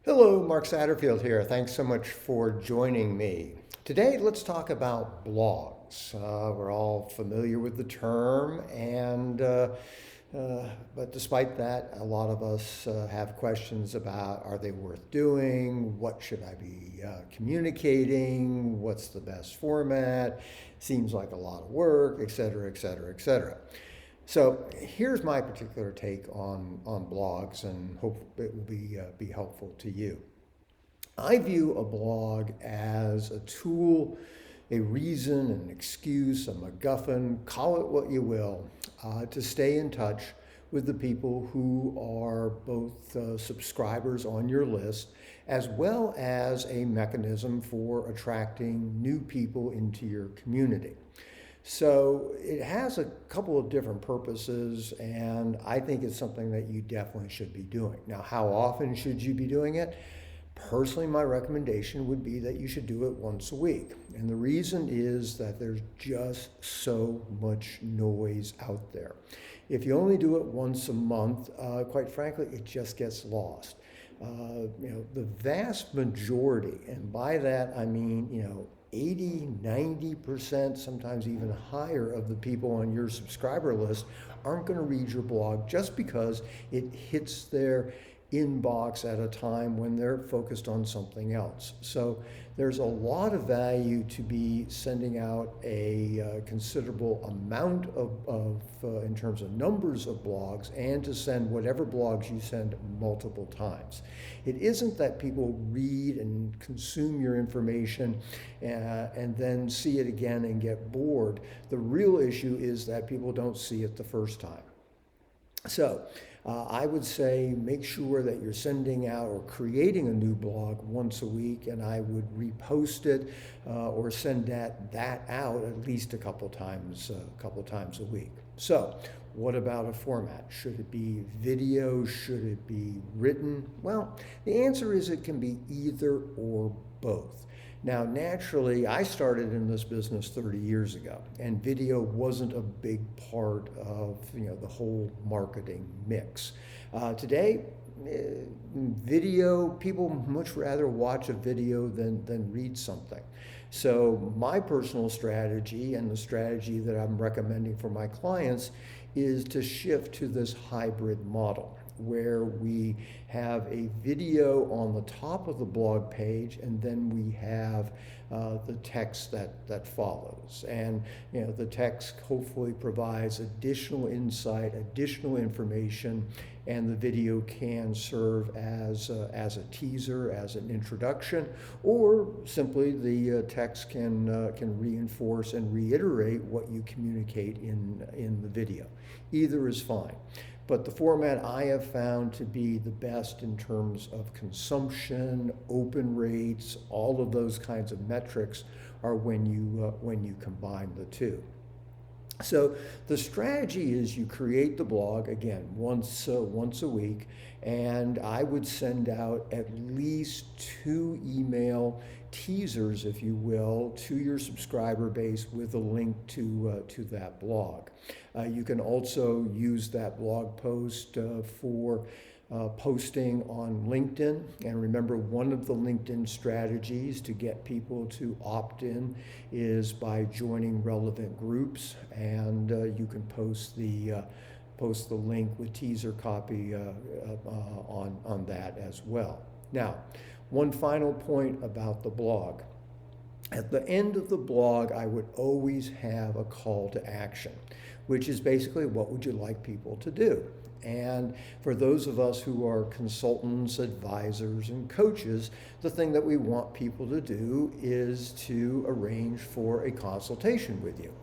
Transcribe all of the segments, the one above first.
Hello, Mark Satterfield here. Thanks so much for joining me. Today, let's talk about blogs. We're all familiar with the term, but despite that, a lot of us have questions about are they worth doing? What should I be communicating? What's the best format? Seems like a lot of work, et cetera, et cetera, et cetera. So here's my particular take on blogs, and hope it will be helpful to you. I view a blog as a tool, a reason, an excuse, a MacGuffin, call it what you will, to stay in touch with the people who are both subscribers on your list, as well as a mechanism for attracting new people into your community. So it has a couple of different purposes, and I think it's something that you definitely should be doing. Now, how often should you be doing it? Personally, my recommendation would be that you should do it once a week. And the reason is that there's just so much noise out there. If you only do it once a month, quite frankly, it just gets lost. The vast majority, and by that I mean, 80, 90%, sometimes even higher of the people on your subscriber list aren't going to read your blog just because it hits their inbox at a time when they're focused on something else. So there's a lot of value to be sending out a considerable amount of in terms of numbers of blogs, and to send whatever blogs you send multiple times. It isn't that people read and consume your information and then see it again and get bored. The real issue is that people don't see it the first time. So I would say make sure that you're sending out or creating a new blog once a week, and I would repost it or send that out at least a couple times a week. So what about a format? Should it be video? Should it be written? Well, the answer is it can be either or both. Now, naturally, I started in this business 30 years ago, and video wasn't a big part of the whole marketing mix. Today, video, people much rather watch a video than read something. So my personal strategy, and the strategy that I'm recommending for my clients, is to shift to this hybrid model, where we have a video on the top of the blog page, and then we have the text that follows. And the text hopefully provides additional insight, additional information, and the video can serve as a teaser, as an introduction, or simply the text can reinforce and reiterate what you communicate in the video. Either is fine. But the format I have found to be the best in terms of consumption, open rates, all of those kinds of metrics are when you combine the two. So the strategy is you create the blog, again, once a week, and I would send out at least 2 email teasers, if you will, to your subscriber base with a link to that blog. You can also use that blog post for posting on LinkedIn. And remember, one of the LinkedIn strategies to get people to opt in is by joining relevant groups, and you can post the link with teaser copy on that as well. Now, one final point about the blog. At the end of the blog, I would always have a call to action, which is basically what would you like people to do? And for those of us who are consultants, advisors, and coaches, the thing that we want people to do is to arrange for a consultation with you.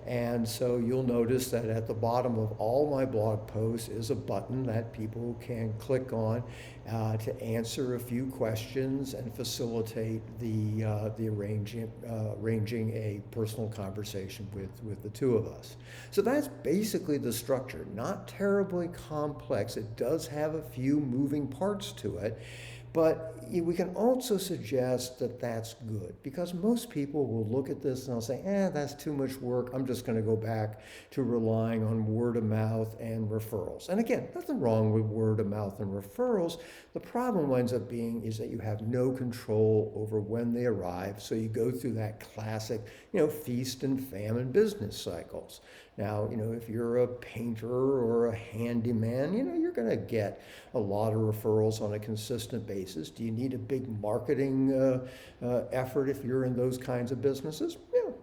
And so you'll notice that at the bottom of all my blog posts is a button that people can click on to answer a few questions and facilitate the arranging a personal conversation with the two of us. So that's basically the structure. Not terribly complex. It does have a few moving parts to it, But we can also suggest that that's good because most people will look at this and they'll say, that's too much work. I'm just going to go back to relying on word of mouth and referrals. And again, nothing wrong with word of mouth and referrals. The problem winds up being is that you have no control over when they arrive. So you go through that classic, feast and famine business cycles. Now, if you're a painter or a handyman, you're going to get a lot of referrals on a consistent basis. Do you need a big marketing effort if you're in those kinds of businesses?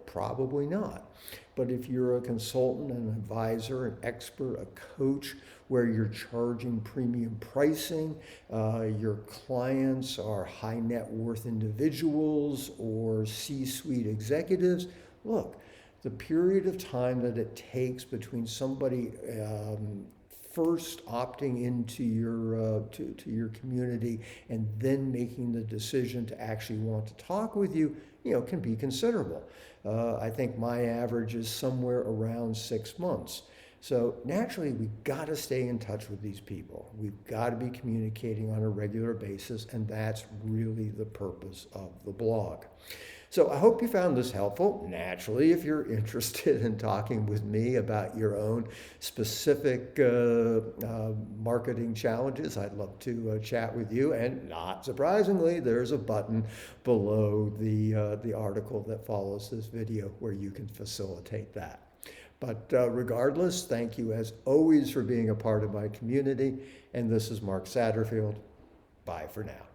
Probably not. But if you're a consultant, an advisor, an expert, a coach, where you're charging premium pricing, your clients are high net worth individuals or C-suite executives, look, the period of time that it takes between somebody first opting into your to your community and then making the decision to actually want to talk with you, can be considerable. I think my average is somewhere around 6 months. So naturally, we've got to stay in touch with these people. We've got to be communicating on a regular basis, and that's really the purpose of the blog. So I hope you found this helpful. Naturally, if you're interested in talking with me about your own specific marketing challenges, I'd love to chat with you. And not surprisingly, there's a button below the article that follows this video where you can facilitate that. But regardless, thank you as always for being a part of my community. And this is Mark Satterfield. Bye for now.